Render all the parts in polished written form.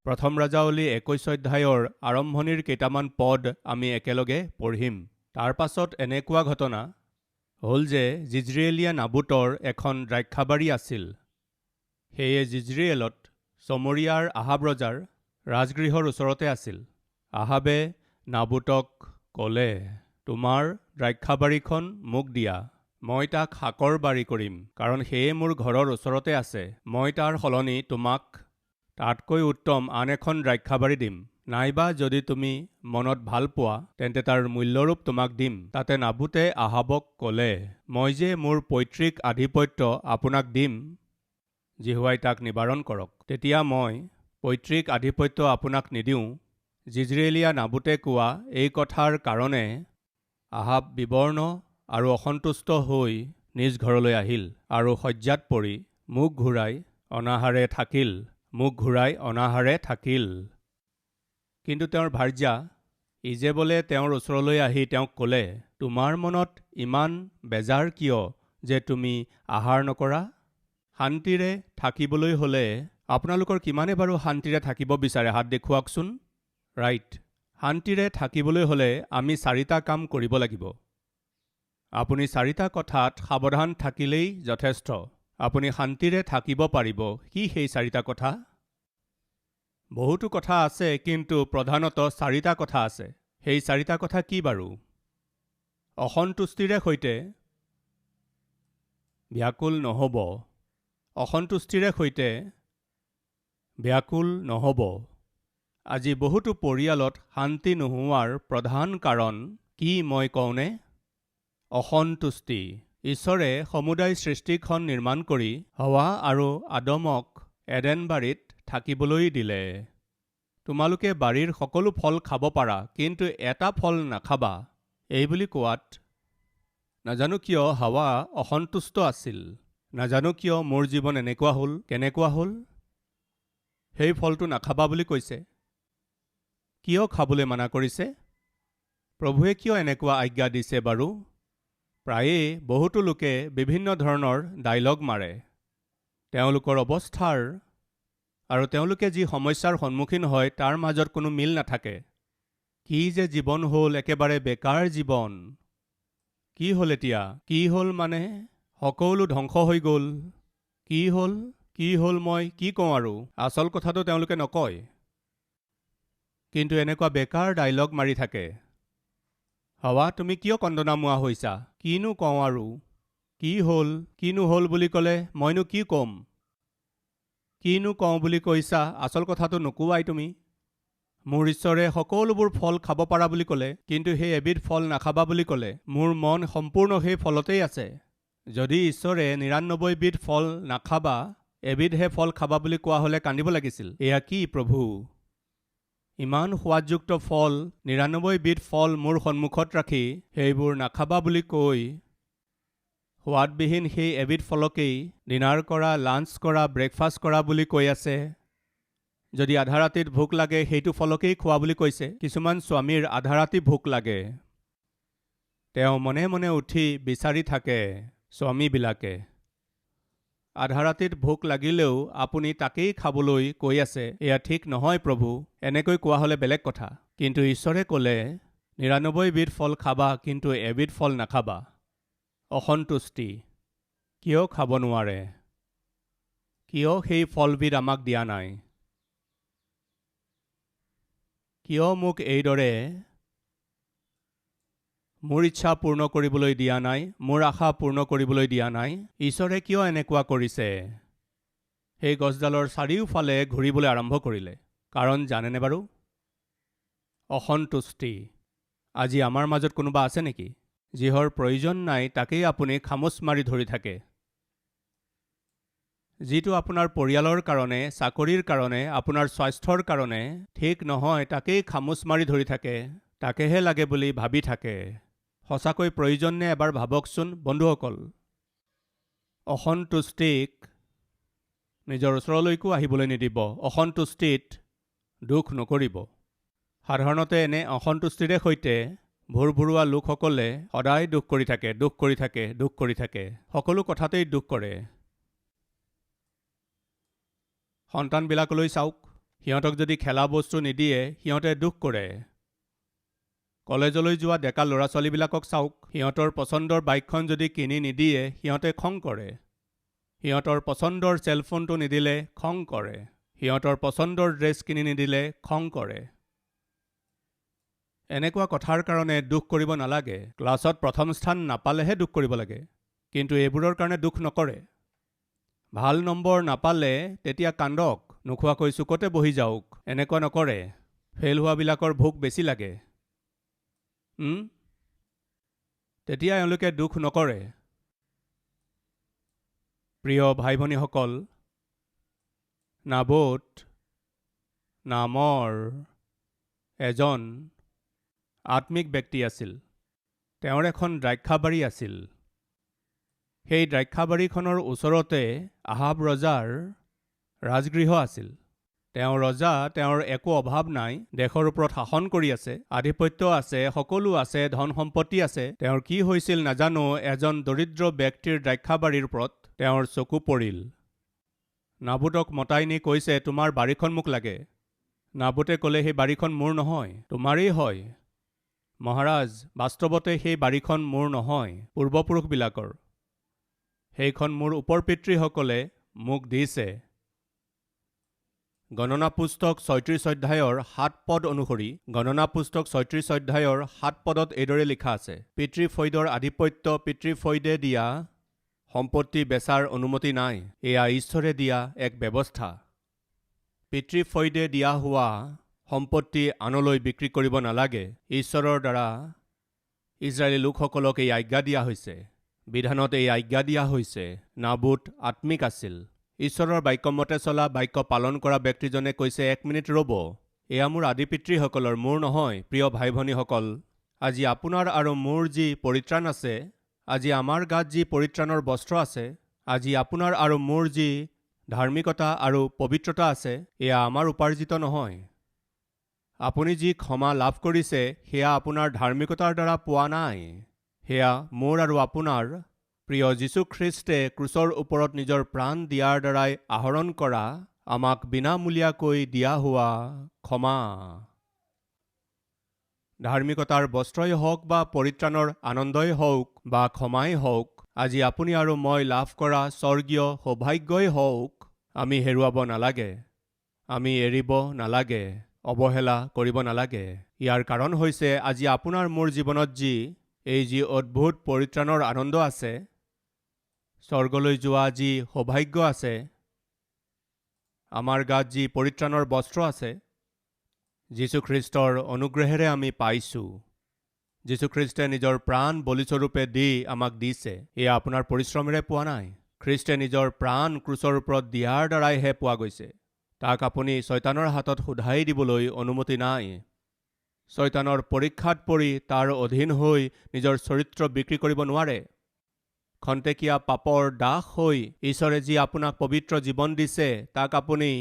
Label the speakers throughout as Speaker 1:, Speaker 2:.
Speaker 1: প্ৰথম ৰাজাৱলী 21 অধ্যায়ৰ আৰম্ভণিৰ কেইটামান পদ আমি একেলগে পঢ়িম। তাৰ পাছত এনেকুৱা ঘটনা হ'ল যে জিজৰিয়েলীয়া নাবুতৰ এখন দ্ৰাক্ষাবাৰী আছিল। সেয়ে জিজৰিয়েলত চমৰীয়াৰ আহাব ৰজাৰ ৰাজগৃহৰ ওচৰতে আছিল। আহাবে নাবুতক ক'লে, তোমাৰ দ্ৰাক্ষাবাৰীখন মোক দিয়া, মই তাক শাকৰ বাৰী কৰিম, কাৰণ সেয়ে মোৰ ঘৰৰ ওচৰতে আছে। মই তাৰ সলনি তোমাক তাতকৈ উত্তম আন এখন দ্ৰাক্ষাবাৰী দিম, নাইবা যদি তুমি মনত ভাল পোৱা তেন্তে তাৰ মূল্যৰূপ তোমাক দিম। তাতে নাবুতে আহাবক ক'লে, মই যে মোৰ পৈতৃক আধিপত্য আপোনাক দিম, জিহুৱাই তাক নিবাৰণ কৰক। তেতিয়া মই পৈতৃক আধিপত্য আপোনাক নিদিওঁ। জিজৰিয়েলীয়া নাবুতে কোৱা এই কথাৰ কাৰণে আহাব বিবৰ্ণ আৰু অসন্তুষ্ট হৈ নিজ ঘৰলৈ আহিল আৰু শয্যাত পৰি মুখ ঘূৰাই অনাহাৰে থাকিল। কিন্তু তেওঁৰ ভাৰ্যা ইজেবলে তেওঁৰ ওচৰলৈ আহি তেওঁক ক'লে, তোমাৰ মনত ইমান বেজাৰ কিয় যে তুমি আহাৰ নকৰা? শান্তিৰে থাকিবলৈ হ'লে আপোনালোকৰ কিমানে বাৰু শান্তিৰে থাকিব বিচাৰে? হাত দেখুৱাওকচোন। ৰাইট, শান্তিৰে থাকিবলৈ হ'লে আমি 4টা কাম কৰিব লাগিব। আপুনি 4টা কথাত সাৱধান থাকিলেই যথেষ্ট। আপুনি শান্তিৰে থাকিব পাৰিব। কি সেই 4টা কথা? বহুতো কথা আছে, কিন্তু প্ৰধানত 4টা কথা আছে। সেই 4টা কথা কি বাৰু? অসন্তুষ্টিৰে সৈতে ব্যাকুল নহ'ব। অসন্তুষ্টিৰে সৈতে ব্যাকুল নহ'ব। আজি বহুতো পৰিয়ালত শান্তি নোহোৱাৰ প্ৰধান কাৰণ কি মই কওঁনে? অসন্তুষ্টি। ঈশ্বৰে সমুদায় সৃষ্টিখন নিৰ্মাণ কৰি হাৱা আৰু আদমক এডেনবাৰীত থাকিবলৈ দিলে। তোমালোকে বাৰীৰ সকলো ফল খাব পাৰা, কিন্তু এটা ফল নাখাবা, এইবুলি কোৱাত নাজানো কিয় হাৱা অসন্তুষ্ট আছিল। নাজানো কিয় মোৰ জীৱন কেনেকুৱা হ'ল। সেই ফলটো নাখাবা বুলি কৈছে। কিয় খাবলৈ মানা কৰিছে? প্ৰভুৱে কিয় এনেকুৱা আজ্ঞা দিছে বাৰু? প্ৰায়েই বহুতো লোকে বিভিন্ন ধৰণৰ ডায়লগ মাৰে। তেওঁলোকৰ অৱস্থাৰ আৰু তেওঁলোকে যি সমস্যাৰ সন্মুখীন হয় তাৰ মাজত কোনো মিল নাথাকে। কি যে জীৱন হ'ল, একেবাৰে বেকাৰ জীৱন। কি হ'ল এতিয়া? কি হ'ল মানে সকলো ধ্বংস হৈ গ'ল। কি হ'ল মই কি কওঁ আৰু? আচল কথাটো তেওঁলোকে নকয়, কিন্তু এনেকুৱা বেকাৰ ডায়লগ মাৰি থাকে। হাৱা, তুমি কিয় কন্দনামোৱা হৈছা? কিনো কওঁ আৰু? কিনো হ'ল বুলি ক'লে মইনো কি ক'ম? কিনো কওঁ বুলি কৈছা, আচল কথাটো নোকোৱাই তুমি। মোৰ ঈশ্বৰে সকলোবোৰ ফল খাব পাৰা বুলি ক'লে, কিন্তু সেই এবিধ ফল নাখাবা বুলি ক'লে। মোৰ মন সম্পূৰ্ণ সেই ফলতেই আছে। যদি ঈশ্বৰে 99 বিধ ফল নাখাবা, এবিধহে ফল খাবা বুলি কোৱা হ'লে কান্দিব লাগিছিল। এয়া কি প্ৰভু? ইমান সোৱাদযুক্ত ফল, 99 বিধ ফল মোৰ সন্মুখত ৰাখি সেইবোৰ নাখাবা বুলি কৈ সোৱাদবিহীন সেই এবিধ ফলকেই ডিনাৰ কৰা, লাঞ্চ কৰা, ব্ৰেকফাষ্ট কৰা বুলি কৈ আছে। যদি আধা ৰাতিত ভোক লাগে সেইটো ফলকেই খোৱা বুলি কৈছে। কিছুমান স্বামীৰ আধা ৰাতি ভোক লাগে, তেওঁ মনে মনে উঠি বিচাৰি থাকে। স্বামীবিলাকে আধা ৰাতিত ভোক লাগিলেও আপুনি তাকেই খাবলৈ কৈ আছে। এয়া ঠিক নহয় প্ৰভু। এনেকৈ কোৱা হ'লে বেলেগ কথা, কিন্তু ঈশ্বৰে ক'লে 99 বিধ ফল খাবা, কিন্তু এবিধ ফল নাখাবা। অসন্তুষ্টি। কিয় খাব নোৱাৰে? কিয় সেই ফলবিধ আমাক দিয়া নাই? কিয় মোক এইদৰে মোৰ ইচ্ছা পূৰ্ণ কৰিবলৈ দিয়া নাই, মোৰ আশা পূৰ্ণ কৰিবলৈ দিয়া নাই? ঈশ্বৰে কিয় এনেকুৱা কৰিছে? সেই গছডালৰ চাৰিওফালে ঘূৰিবলৈ আৰম্ভ কৰিলে। কাৰণ জানেনে বাৰু? অসন্তুষ্টি। আজি আমাৰ মাজত কোনোবা আছে নেকি? যিহৰ প্ৰয়োজন নাই তাকেই আপুনি খামোচ মাৰি ধৰি থাকে। যিটো আপোনাৰ পৰিয়ালৰ কাৰণে, চাকৰিৰ কাৰণে, আপোনাৰ স্বাস্থ্যৰ কাৰণে ঠিক নহয় তাকেই খামোচ মাৰি ধৰি থাকে। তাকেহে লাগে বুলি ভাবি থাকে। সঁচাকৈ প্ৰয়োজন নে? এবাৰ ভাবকচোন বন্ধুসকল। অসন্তুষ্টিক নিজৰ ওচৰলৈকো আহিবলৈ নিদিব। অসন্তুষ্টিত দুখ নকৰিব। সাধাৰণতে এনে অসন্তুষ্টিৰে সৈতে ভুৰভুৰোৱা লোকসকলে সদায় দুখ কৰি থাকে। সকলো কথাতেই দুখ কৰে। সন্তানবিলাকলৈ চাওক, সিহঁতক যদি খেলা বস্তু নিদিয়ে সিহঁতে দুখ কৰে। কলেজলৈ যোৱা ডেকা ল'ৰা ছোৱালীবিলাকক চাওক, সিহঁতৰ পচন্দৰ বাইকখন যদি কিনি নিদিয়ে সিহঁতে খং কৰে। সিহঁতৰ পচন্দৰ চেলফোনটো নিদিলে খং কৰে। সিহঁতৰ পচন্দৰ ড্ৰেছ কিনি নিদিলে খং কৰে। এনেকুৱা কথাৰ কাৰণে দুখ কৰিব নালাগে। ক্লাছত প্ৰথম স্থান নাপালেহে দুখ কৰিব লাগে, কিন্তু এইবোৰৰ কাৰণে দুখ নকৰে। ভাল নম্বৰ নাপালে তেতিয়া কান্দক, নোখোৱাকৈ চুকতে বহি যাওক, এনেকুৱা নকৰে। ফেইল হোৱাবিলাকৰ ভোক বেছি লাগে। তেতিয়া এওঁলোকে দুখ নকৰে। প্ৰিয় ভাই ভনীসকল, নাবোত নামৰ এজন আত্মিক ব্যক্তি আছিল। তেওঁৰ এখন দ্ৰাক্ষাবাৰী আছিল। সেই দ্ৰাক্ষাবাৰীখনৰ ওচৰতে আহাব ৰজাৰ ৰাজগৃহ আছিল। তেওঁ ৰজা, তেওঁৰ একো অভাৱ নাই, দেশৰ ওপৰত শাসন কৰি আছে, আধিপত্য আছে, সকলো আছে, ধন সম্পত্তি আছে। তেওঁৰ কি হৈছিল নাজানো, এজন দৰিদ্ৰ ব্যক্তিৰ দ্ৰাক্ষাবাৰীৰ ওপৰত তেওঁৰ চকু পৰিল। নাবোতক মতাই নি কৈছে, তোমাৰ বাৰীখন মোক লাগে। নাবোতে ক'লে, সেই বাৰীখন মোৰ নহয়, তোমাৰেই হয়। মহাৰাজ, বাস্তৱতে সেই বাৰীখন মোৰ নহয়, পূৰ্বপুৰুষবিলাকৰ। সেইখন মোৰ ওপৰ পিতৃসকলে মোক দিছে। গণনা পুস্তক ৩৬ অধ্যায়ৰ ৭ পদ অনুসৰি, গণনা পুস্তক ৩৬ অধ্যায়ৰ ৭ পদত এইদৰে লিখা আছে, পিতৃফৈদৰ আধিপত্য, পিতৃফৈদে দিয়া সম্পত্তি বেচাৰ অনুমতি নাই। এয়া ঈশ্বৰে দিয়া এক ব্যৱস্থা। পিতৃফৈদে দিয়া হোৱা সম্পত্তি আনলৈ বিক্ৰী কৰিব নালাগে। ঈশ্বৰৰ দ্বাৰা ইজৰাইলী লোকসকলক এই আজ্ঞা দিয়া হৈছে। বিধানত এই আজ্ঞা দিয়া হৈছে। নাবোত আত্মিক আছিল। ঈশ্বৰৰ বাক্যমতে চলা, বাক্য পালন কৰা ব্যক্তিজনে কৈছে, ১ মিনিট ৰ'ব, এয়া মোৰ আদি পিতৃসকলৰ, মোৰ নহয়। প্ৰিয় ভাই ভনীসকল, আজি আপোনাৰ আৰু মোৰ যি পৰিত্ৰাণ আছে, আজি আমাৰ গাত যি পৰিত্ৰাণৰ বস্ত্ৰ আছে, আজি আপোনাৰ আৰু মোৰ যি ধাৰ্মিকতা আৰু পবিত্ৰতা আছে, এয়া আমাৰ উপাৰ্জিত নহয়। আপুনি যি ক্ষমা লাভ কৰিছে সেয়া আপোনাৰ ধাৰ্মিকতাৰ দ্বাৰা পোৱা নাই। সেয়া মোৰ আৰু আপোনাৰ প্ৰিয় যীশুখ্ৰীষ্টে ক্ৰুচৰ ওপৰত নিজৰ প্ৰাণ দিয়াৰ দ্বাৰাই আহৰণ কৰা, আমাক বিনামূলীয়াকৈ দিয়া হোৱা ক্ষমা। ধাৰ্মিকতাৰ বস্ত্ৰই হওক বা পৰিত্ৰাণৰ আনন্দই হওক বা ক্ষমাই হওক, আজি আপুনি আৰু মই লাভ কৰা স্বৰ্গীয় সৌভাগ্যই হওক, আমি হেৰুৱাব নালাগে, আমি এৰিব নালাগে, অৱহেলা কৰিব নালাগে। ইয়াৰ কাৰণ হৈছে, আজি আপোনাৰ মোৰ জীৱনত এই যি অদ্ভুত পৰিত্ৰাণৰ আনন্দ আছে, স্বৰ্গলৈ যোৱা যি সৌভাগ্য আছে, আমাৰ গাত যি পৰিত্ৰাণৰ বস্ত্ৰ আছে, যীশুখ্ৰীষ্টৰ অনুগ্ৰহেৰে আমি পাইছোঁ। যীশুখ্ৰীষ্টে নিজৰ প্ৰাণ বলিস্বৰূপে দি আমাক দিছে। এয়া আপোনাৰ পৰিশ্ৰমেৰে পোৱা নাই। খ্ৰীষ্টে নিজৰ প্ৰাণ ক্ৰুচৰ ওপৰত দিয়াৰ দ্বাৰাইহে পোৱা গৈছে। তাক আপুনি শয়তানৰ হাতত সোধাই দিবলৈ অনুমতি নাই। শয়তানৰ পৰীক্ষাত পৰি তাৰ অধীন হৈ নিজৰ চৰিত্ৰ বিক্ৰী কৰিব নোৱাৰে। খন্তেকীয়া পাপৰ দাস হৈ ঈশ্বৰে যি আপোনাক পবিত্ৰ জীৱন দিছে, তাক আপুনি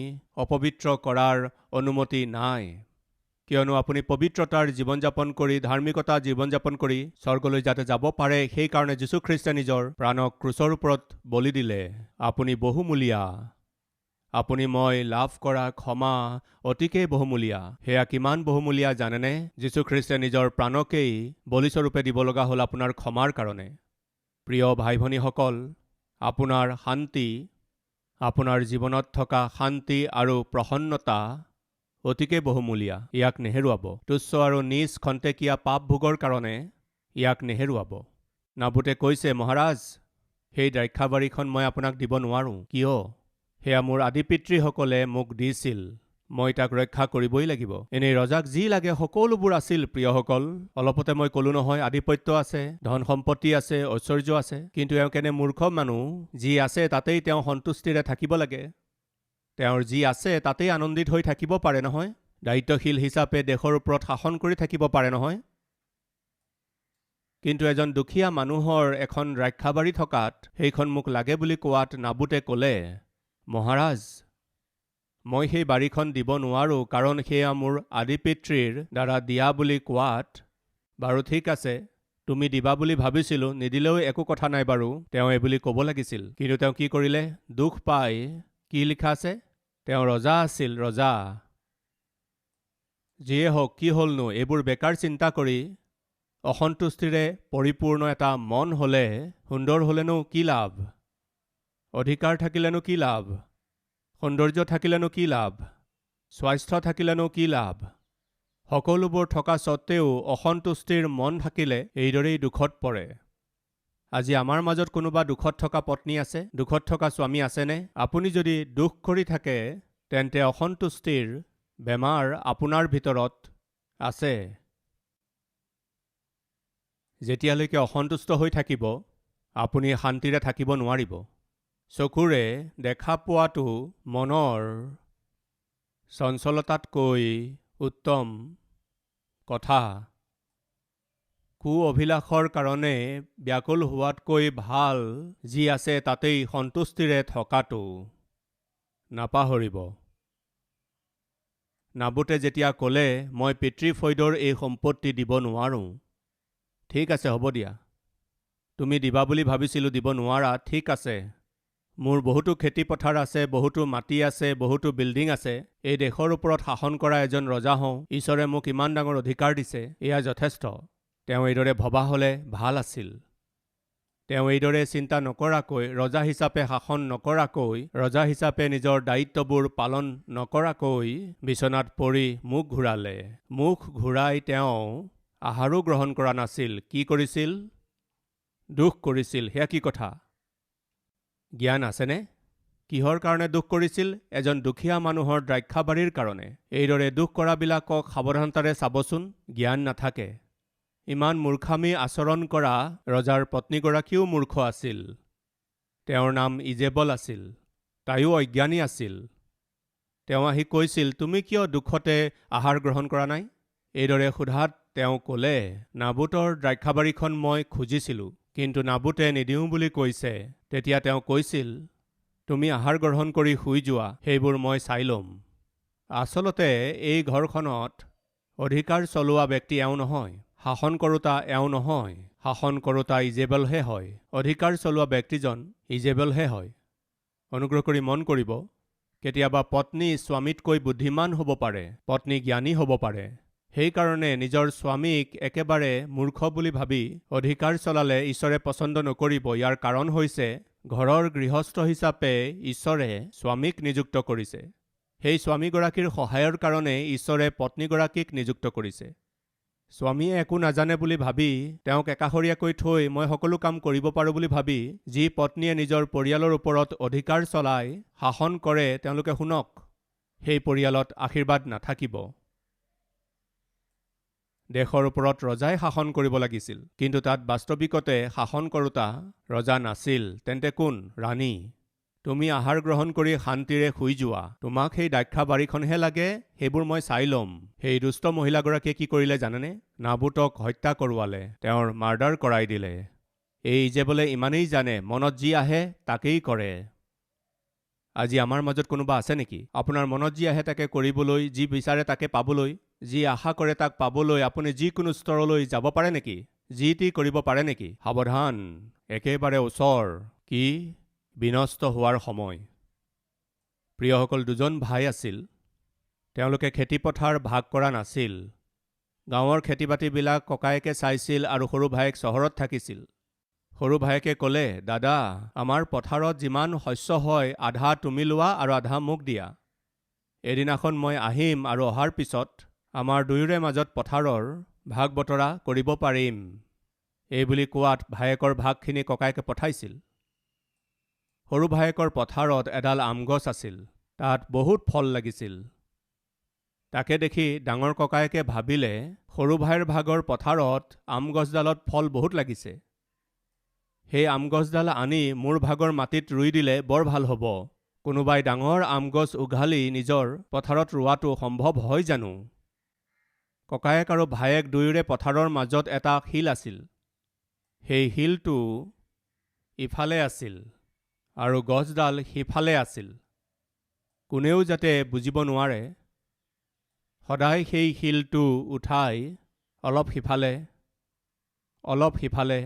Speaker 1: অপবিত্ৰ কৰাৰ অনুমতি নাই। কিয়নো আপুনি পবিত্ৰতাৰ জীৱন যাপন কৰি, ধাৰ্মিকতা জীৱন যাপন কৰি স্বৰ্গলৈ যাতে যাব পাৰে, সেইকাৰণে যীশুখ্ৰীষ্টে নিজৰ প্ৰাণক ক্ৰুচৰ ওপৰত বলি দিলে। আপুনি বহুমূলীয়া। আপুনি মই লাভ কৰা ক্ষমা অতিকেই বহুমূলীয়া। সেয়া কিমান বহুমূলীয়া জানেনে? যীশুখ্ৰীষ্টে নিজৰ প্ৰাণকেই বলিস্বৰূপে দিব লগা হ'ল আপোনাৰ ক্ষমাৰ কাৰণে। প্ৰিয় ভাই ভনীসকল, আপোনাৰ শান্তি, আপোনাৰ জীৱনত থকা শান্তি আৰু প্ৰসন্নতা অতিকে বহুমূলীয়া। ইয়াক নেহেৰুৱাব। তুচ্ছ আৰু নিজ খন্তেকীয়া পাপ ভোগৰ কাৰণে ইয়াক নেহেৰুৱাব। নাবোতে কৈছে, মহাৰাজ, সেই দ্ৰাক্ষাবাৰীখন মই আপোনাক দিব নোৱাৰোঁ। কিয়? সেয়া মোৰ আদি পিতৃসকলে মোক দিছিল, মই তাক ৰক্ষা কৰিবই লাগিব। এনেই ৰজাক যি লাগে সকলোবোৰ আছিল। প্ৰিয়সকল, অলপতে মই ক'লো নহয়, আধিপত্য আছে, ধন সম্পত্তি আছে, ঐশ্বৰ্য আছে, কিন্তু এওঁ কেনে মূৰ্খ মানুহ, যি আছে তাতেই তেওঁ সন্তুষ্টিৰে থাকিব লাগে। তেওঁৰ যি আছে তাতেই আনন্দিত হৈ থাকিব পাৰে নহয়, দায়িত্বশীল হিচাপে দেশৰ ওপৰত শাসন কৰি থাকিব পাৰে নহয়। কিন্তু এজন দুখীয়া মানুহৰ এখন দ্ৰাক্ষাবাৰী থকাত, সেইখন মোক লাগে বুলি কোৱাত নাবোতে ক'লে, মহাৰাজ, মই সেই বাৰীখন দিব নোৱাৰোঁ, কাৰণ সেয়া মোৰ আদি পিতৃৰ দ্বাৰা দিয়া বুলি কোৱাত, বাৰু ঠিক আছে, তুমি দিবা বুলি ভাবিছিলোঁ, নিদিলেও একো কথা নাই বাৰু, তেওঁ এইবুলি ক'ব লাগিছিল। কিন্তু তেওঁ কি কৰিলে? দুখ পাই, কি লিখা আছে? তেওঁ ৰজা আছিল, ৰজা। যিয়ে হওক কি হ'লনো এইবোৰ বেকাৰ চিন্তা কৰি অসন্তুষ্টিৰে পৰিপূৰ্ণ এটা মন হ'লে সুন্দৰ হ'লেনো কি লাভ? অধিকাৰ থাকিলেনো কি লাভ? সৌন্দৰ্য থাকিলেনো কি লাভ? স্বাস্থ্য থাকিলেনো কি লাভ? সকলোবোৰ থকা স্বত্তেও অসন্তুষ্টিৰ মন থাকিলে এইদৰেই দুখত পৰে। আজি আমাৰ মাজত কোনোবা দুখত থকা পত্নী আছে? দুখত থকা স্বামী আছেনে? আপুনি যদি দুখ কৰি থাকে তেন্তে অসন্তুষ্টিৰ বেমাৰ আপোনাৰ ভিতৰত আছে। যেতিয়ালৈকে অসন্তুষ্ট হৈ থাকিব আপুনি শান্তিৰে থাকিব নোৱাৰিব। চকুৰে দেখা পোৱাটো মনৰ চঞ্চলতাতকৈ উত্তম কথা। কু অভিলাষৰ কাৰণে ব্যাকুল হোৱাতকৈ ভাল যি আছে তাতেই সন্তুষ্টিৰে থকাটো নাপাহৰিব। নাবুতে যেতিয়া ক'লে মই পিতৃফৈদৰ এই সম্পত্তি দিব নোৱাৰোঁ, ঠিক আছে হ'ব দিয়া, তুমি দিবা বুলি ভাবিছিলোঁ, দিব নোৱাৰা, ঠিক আছে। মোৰ বহুতো খেতি পথাৰ আছে, বহুতো মাটি আছে, বহুতো বিল্ডিং আছে, এই দেশৰ ওপৰত শাসন কৰা এজন ৰজা হওঁ, ঈশ্বৰে মোক ইমান ডাঙৰ অধিকাৰ দিছে, এয়া যথেষ্ট। তেওঁ এইদৰে ভবা হ'লে ভাল আছিল। তেওঁ এইদৰে চিন্তা নকৰাকৈ, ৰজা হিচাপে শাসন নকৰাকৈ, ৰজা হিচাপে নিজৰ দায়িত্ববোৰ পালন নকৰাকৈ বিচনাত পৰি মুখ ঘূৰালে। মুখ ঘূৰাই তেওঁ আহাৰো গ্ৰহণ কৰা নাছিল। কি কৰিছিল? দুখ কৰিছিল। সেয়া কি কথা? জ্ঞান আছেনে? কিহৰ কাৰণে দুখ কৰিছিল? এজন দুখীয়া মানুহৰ দ্ৰাক্ষাবাৰীৰ কাৰণে। এইদৰে দুখ কৰাবিলাকক সাৱধানতাৰে চাবচোন, জ্ঞান নাথাকে। ইমান মূৰ্খামি আচৰণ কৰা ৰজাৰ পত্নীগৰাকীও মূৰ্খ আছিল। তেওঁৰ নাম ইজেবল আছিল। তাইও অজ্ঞানী আছিল। তেওঁ আহি কৈছিল, তুমি কিয় দুখতে আহাৰ গ্ৰহণ কৰা নাই? এইদৰে সোধাত তেওঁ ক'লে, নাবুতৰ দ্ৰাক্ষাবাৰীখন মই খুজিছিলোঁ, কিন্তু নাবুতে নিদিওঁ বুলি কৈছে। তেতিয়া তেওঁ কৈছিল, তুমি আহাৰ গ্ৰহণ কৰি শুই যোৱা, সেইবোৰ মই চাই ল'ম। আচলতে এই ঘৰখনত অধিকাৰ চলোৱা ব্যক্তি এওঁ নহয়, শাসন কৰোঁতা এওঁ নহয়, শাসন কৰোঁতা ইজেবেলহে হয়। অধিকাৰ চলোৱা ব্যক্তিজন ইজেবেলহে হয়। অনুগ্ৰহ কৰি মন কৰিব, কেতিয়াবা পত্নী স্বামীতকৈ বুদ্ধিমান হ'ব পাৰে, পত্নী জ্ঞানী হ'ব পাৰে। সেইকাৰণে নিজৰ স্বামীক একেবাৰে মূৰ্খ বুলি ভাবি অধিকাৰ চলালে ঈশ্বৰে পচন্দ নকৰিব। ইয়াৰ কাৰণ হৈছে ঘৰৰ গৃহস্থ হিচাপে ঈশ্বৰে স্বামীক নিযুক্ত কৰিছে। সেই স্বামীগৰাকীৰ সহায়ৰ কাৰণে ঈশ্বৰে পত্নীগৰাকীক নিযুক্ত কৰিছে। স্বামীয়ে একো নাজানে বুলি ভাবি তেওঁক একাষৰীয়াকৈ থৈ মই সকলো কাম কৰিব পাৰোঁ বুলি ভাবি যি পত্নীয়ে নিজৰ পৰিয়ালৰ ওপৰত অধিকাৰ চলাই শাসন কৰে, তেওঁলোকে শুনক, সেই পৰিয়ালত আশীৰ্বাদ নাথাকিব। দেশৰ ওপৰত ৰজাই শাসন কৰিব লাগিছিল, কিন্তু তাত বাস্তৱিকতে শাসন কৰোঁতা ৰজা নাছিল। তেন্তে কোন? ৰাণী। তুমি আহাৰ গ্ৰহণ কৰি শান্তিৰে শুই যোৱা, তোমাক সেই দ্ৰাক্ষাবাৰীখনহে লাগে, সেইবোৰ মই চাই ল'ম। সেই দুষ্ট মহিলাগৰাকীয়ে কি কৰিলে জানেনে? নাবুতক হত্যা কৰোৱালে, তেওঁৰ মাৰ্ডাৰ কৰাই দিলে। এই ইজেবেলে ইমানেই জানে, মনত যি আহে তাকেই কৰে। আজি আমাৰ মাজত কোনোবা আছে নেকি? আপোনাৰ মনত যি আহে তাকে কৰিবলৈ, যি বিচাৰে তাকে পাবলৈ, যি আশা কৰে তাক পাবলৈ আপুনি যিকোনো স্তৰলৈ যাব পাৰে নেকি? যি টি কৰিব পাৰে নেকি? সাৱধান, একেবাৰে ওচৰ। কি? বিনষ্ট হোৱাৰ সময়। প্ৰিয়সকল, দুজন ভাই আছিল। তেওঁলোকে খেতিপথাৰ ভাগ কৰা নাছিল। গাঁৱৰ খেতি বাতিবিলাক ককায়েকে চাইছিল আৰু সৰু ভায়েক চহৰত থাকিছিল। সৰু ভায়েকে ক'লে, দাদা, আমাৰ পথাৰত যিমান শস্য হয় আধা তুমি লোৱা আৰু আধা মোক দিয়া। এদিনাখন মই আহিম আৰু অহাৰ পিছত আমাৰ দুয়োৰে মাজত পথাৰৰ ভাগ বতৰা কৰিব পাৰিম। এইবুলি কোৱাত ভায়েকৰ ভাগখিনি ককায়েকে পঠাইছিল। সৰু ভায়েকৰ পথাৰত এডাল আম গছ আছিল। তাত বহুত ফল লাগিছিল। তাকে দেখি ডাঙৰ ককায়েকে ভাবিলে, সৰু ভাইৰ ভাগৰ পথাৰত আম গছডালত ফল বহুত লাগিছে। সেই আম গছডাল আনি মোৰ ভাগৰ মাটিত ৰুই দিলে বৰ ভাল হ'ব। কোনোবাই ডাঙৰ আম গছ উঘালি নিজৰ পথাৰত ৰোৱাটো সম্ভৱ হয় জানো? ককায়েক আৰু ভায়েক দুয়োৰে পথাৰৰ মাজত এটা শিল আছিল। সেই শিলটো ইফালে আছিল আৰু গছডাল সিফালে আছিল। কোনেও যাতে বুজিব নোৱাৰে, সদায় সেই শিলটো উঠাই অলপ সিফালে, অলপ সিফালে,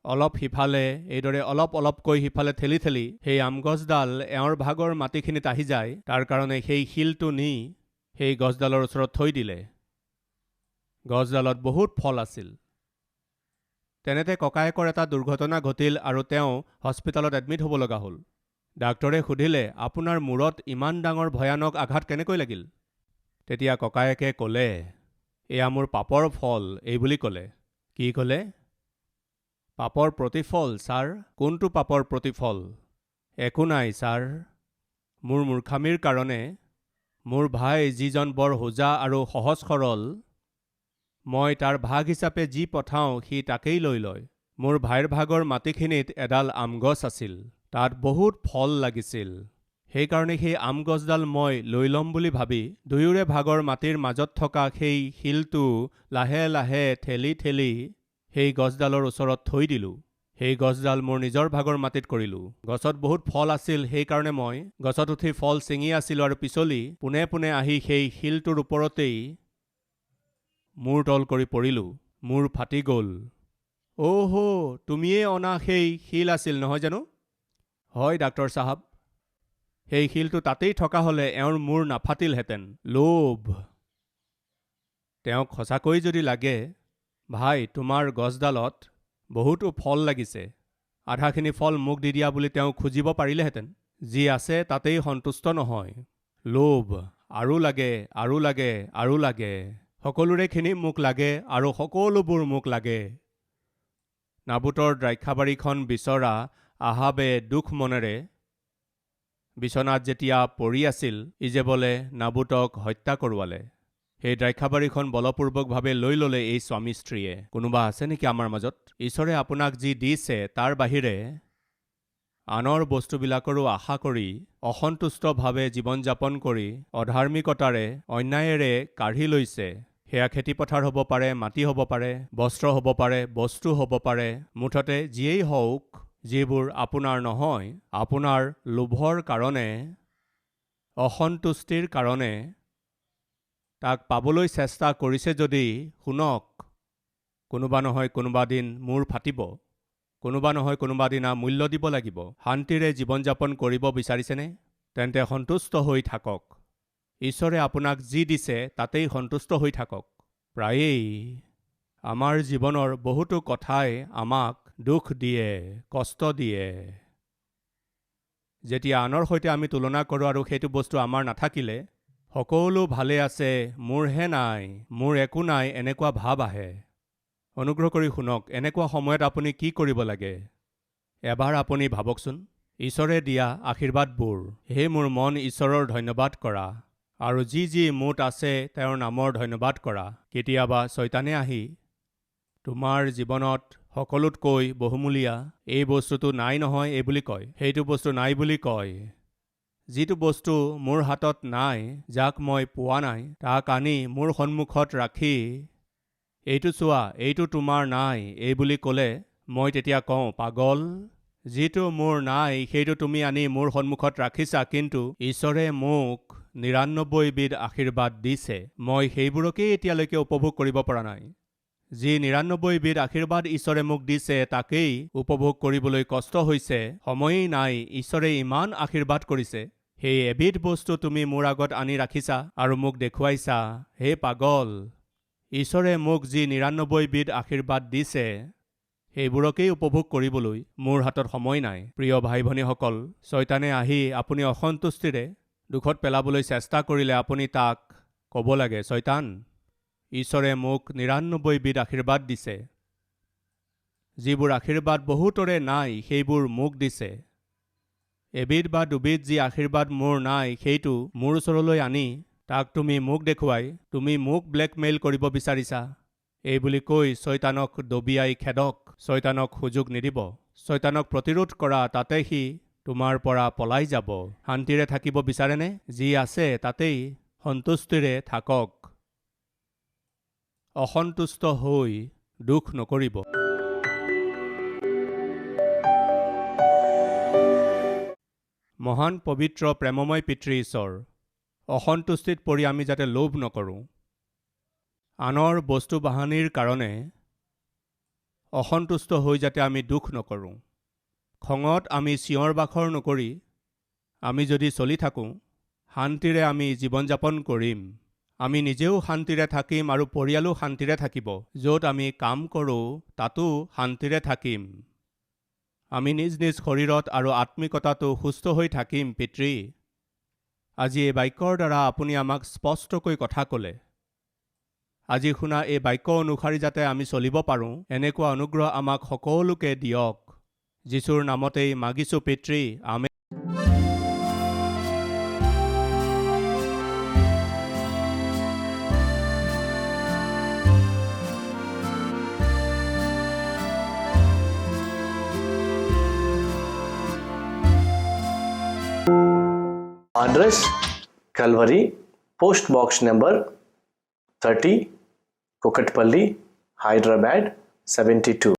Speaker 1: অলপ সিফালে, এইদৰে অলপ অলপকৈ সিফালে ঠেলি ঠেলি সেই আম গছডাল এওঁৰ ভাগৰ মাটিখিনিত আহি যায়। তাৰ কাৰণে সেই শিলটো নি সেই গছডালৰ ওচৰত থৈ দিলে। গছডালত বহুত ফল আছিল। তেনেতে ককায়েকৰ এটা দুৰ্ঘটনা ঘটিল আৰু তেওঁ হস্পিটেলত এডমিট হ'ব লগা হ'ল। ডাক্তৰে সুধিলে, আপোনাৰ মূৰত ইমান ডাঙৰ ভয়ানক আঘাত কেনেকৈ লাগিল? তেতিয়া ককায়েকে ক'লে, এয়া মোৰ পাপৰ ফল, এই বুলি ক'লে। কি ক'লে? পাপৰ প্ৰতিফল ছাৰ? কোনটো পাপৰ প্ৰতিফল? একো নাই ছাৰ, মোৰ মূৰ্খামিৰ কাৰণে মোৰ ভাই যিজন বৰ হোজা আৰু সহজ সৰল, মই তাৰ ভাগ হিচাপে যি পঠাওঁ সি তাকেই লৈ লয়। মোৰ ভাইৰ ভাগৰ মাটিখিনিত এডাল আম গছ আছিল, তাত বহুত ফল লাগিছিল। সেইকাৰণে সেই আম গছডাল মই লৈ ল'ম বুলি ভাবি দুয়োৰে ভাগৰ মাটিৰ মাজত থকা সেই শিলটো লাহে লাহে ঠেলি ঠেলি সেই গছডালৰ ওচৰত থৈ দিলোঁ। সেই গছডাল মোৰ নিজৰ ভাগৰ মাটিত কৰিলোঁ। গছত বহুত ফল আছিল, সেইকাৰণে মই গছত উঠি ফল ছিঙি আছিলোঁ আৰু পিছলি পোনে পোনে আহি সেই শিলটোৰ ওপৰতেই মূৰ তল কৰি পৰিলোঁ। মূৰ ফাটি গ'ল। অহ, তুমিয়ে অনা সেই শিল আছিল নহয় জানো? হয় ডাক্তৰ চাহাব। সেই শিলটো তাতেই থকা হ'লে এওঁৰ মূৰ নাফাটিলহেঁতেন। লোভ। তেওঁক সঁচাকৈ যদি লাগে, ভাই তোমাৰ গছডালত বহুতো ফল লাগিছে, আধাখিনি ফল মোক দি দিয়া বুলি তেওঁ খুজিব পাৰিলেহেঁতেন। যি আছে তাতেই সন্তুষ্ট নহয়। লোভ। আৰু লাগে, আৰু লাগে, আৰু লাগে। সকলোৰেখিনি মোক লাগে আৰু সকলোবোৰ মোক লাগে। নাবোতৰ দ্ৰাক্ষাবাৰীখন বিচৰা আহাবে দুখ মনেৰে বিচনাত যেতিয়া পৰি আছিল, ইজেবলে নাবোতক হত্যা কৰোৱালে। সেই দ্ৰাক্ষাবাৰীখন বলপূৰ্বকভাৱে লৈ ল'লে এই স্বামী স্ত্ৰীয়ে। কোনোবা আছে নেকি আমাৰ মাজত? ঈশ্বৰে আপোনাক যি দিছে তাৰ বাহিৰে আনৰ বস্তুবিলাকৰো আশা কৰি অসন্তুষ্টভাৱে জীৱন যাপন কৰি অধাৰ্মিকতাৰে অন্যায়েৰে কাঢ়ি লৈছে। সেয়া খেতিপথাৰ হ'ব পাৰে, মাটি হ'ব পাৰে, বস্ত্ৰ হ'ব পাৰে, বস্তু হ'ব পাৰে, মুঠতে যিয়েই হওক, যিবোৰ আপোনাৰ নহয়, আপোনাৰ লোভৰ কাৰণে, অসন্তুষ্টিৰ কাৰণে তাক পাবলৈ চেষ্টা কৰিছে যদি শুনক, কোনোবা নহয় কোনোবা দিন মূৰ ফাটিব, কোনোবা নহয় কোনোবা দিনা মূল্য দিব লাগিব। শান্তিৰে জীৱন যাপন কৰিব বিচাৰিছেনে? তেন্তে সন্তুষ্ট হৈ থাকক। ঈশ্বৰে আপোনাক যি দিছে তাতেই সন্তুষ্ট হৈ থাকক। প্ৰায়েই আমাৰ জীৱনৰ বহুতো কথাই আমাক দুখ দিয়ে, কষ্ট দিয়ে। যেতিয়া আনৰ সৈতে আমি তুলনা কৰোঁ আৰু সেইটো বস্তু আমাৰ নাথাকিলে, সকলো ভালে আছে, মোৰহে নাই, মোৰ একো নাই, এনেকুৱা ভাৱ আহে। অনুগ্ৰহ কৰি শুনক, এনেকুৱা সময়ত আপুনি কি কৰিব লাগে? এবাৰ আপুনি ভাবকচোন, ঈশ্বৰে দিয়া আশীৰ্বাদবোৰ। হে মোৰ মন, ঈশ্বৰৰ ধন্যবাদ কৰা আৰু যি যি মুঠ আছে তেওঁৰ নামৰ ধন্যবাদ কৰা। কেতিয়াবা শয়তানে আহি তোমাৰ জীৱনত সকলোতকৈ বহুমূলীয়া এই বস্তুটো নাই নহয় এই বুলি কয়, সেইটো বস্তু নাই বুলি কয়। যিটো বস্তু মোৰ হাতত নাই, যাক মই পোৱা নাই, তাক আনি মোৰ সন্মুখত ৰাখি, এইটো চোৱা, এইটো তোমাৰ নাই এই বুলি ক'লে মই তেতিয়া কওঁ, পাগল, যিটো মোৰ নাই সেইটো তুমি আনি মোৰ সন্মুখত ৰাখিছা, কিন্তু ঈশ্বৰে মোক ৯৯ বিধ আশীৰ্বাদ দিছে, মই সেইবোৰকেই এতিয়ালৈকে উপভোগ কৰিব পৰা নাই। যি ৯৯ বিধ আশীৰ্বাদ ঈশ্বৰে মোক দিছে তাকেই উপভোগ কৰিবলৈ কষ্ট হৈছে, সময়েই নাই। ঈশ্বৰে ইমান আশীৰ্বাদ কৰিছে, সেই এবিধ বস্তু তুমি মোৰ আগত আনি ৰাখিছা আৰু মোক দেখুৱাইছা, হে পাগল, ঈশ্বৰে মোক যি ৯৯ বিধ আশীৰ্বাদ দিছে সেইবোৰকেই উপভোগ কৰিবলৈ মোৰ হাতত সময় নাই। প্ৰিয় ভাই ভনীসকল, শয়তানে আহি আপুনি অসন্তুষ্টিৰে দুখত পেলাবলৈ চেষ্টা কৰিলে আপুনি তাক ক'ব লাগে, শয়তান, ঈশ্বৰে মোক ৯৯ বিধ আশীৰ্বাদ দিছে। যিবোৰ আশীৰ্বাদ বহুতৰে নাই সেইবোৰ মোক দিছে। এবিধ বা দুবিধ যি আশীৰ্বাদ মোৰ নাই সেইটো মোৰ ওচৰলৈ আনি তাক তুমি মোক দেখুৱাই তুমি মোক ব্লেকমেইল কৰিব বিচাৰিছা, এই বুলি কৈ শয়তানক দবিয়াই খেদক। শয়তানক সুযোগ নিদিব। শয়তানক প্ৰতিৰোধ কৰা, তাতে সি তোমাৰ পৰা পলাই যাব। শান্তিৰে থাকিব বিচাৰেনে? যি আছে তাতেই সন্তুষ্টিৰে থাকক। অসন্তুষ্ট হৈ দুখ নকৰিব। মহান পবিত্ৰ প্ৰেমময় পিতৃ ঈশ্বৰ, অসন্তুষ্টিত পৰি আমি যাতে লোভ নকৰোঁ, আনৰ বস্তু বাহানিৰ কাৰণে অসন্তুষ্ট হৈ যাতে আমি দুখ নকৰোঁ, খঙত আমি চিঞৰ বাখৰ নকৰি আমি যদি চলি থাকোঁ, শান্তিৰে আমি জীৱন যাপন কৰিম। আমি নিজেও শান্তিৰে থাকিম আৰু পৰিয়ালো শান্তিৰে থাকিব। য'ত আমি কাম কৰোঁ তাতো শান্তিৰে থাকিম। আমি নিজ নিজ শৰীৰত আৰু আত্মিকতাটো সুস্থ হৈ থাকিম। পিতৃ, আজি এই বাক্যৰ দ্বাৰা আপুনি আমাক স্পষ্টকৈ কথা ক'লে। আজি শুনা এই বাক্য অনুসৰি যাতে আমি চলিব পাৰোঁ, এনেকুৱা অনুগ্ৰহ আমাক সকলোকে দিয়ক। যীশুৰ নামতেই মাগিছোঁ পিতৃ, আমেন।
Speaker 2: Address Calvary, Post Box number 30, Kukatpalli, Hyderabad 72.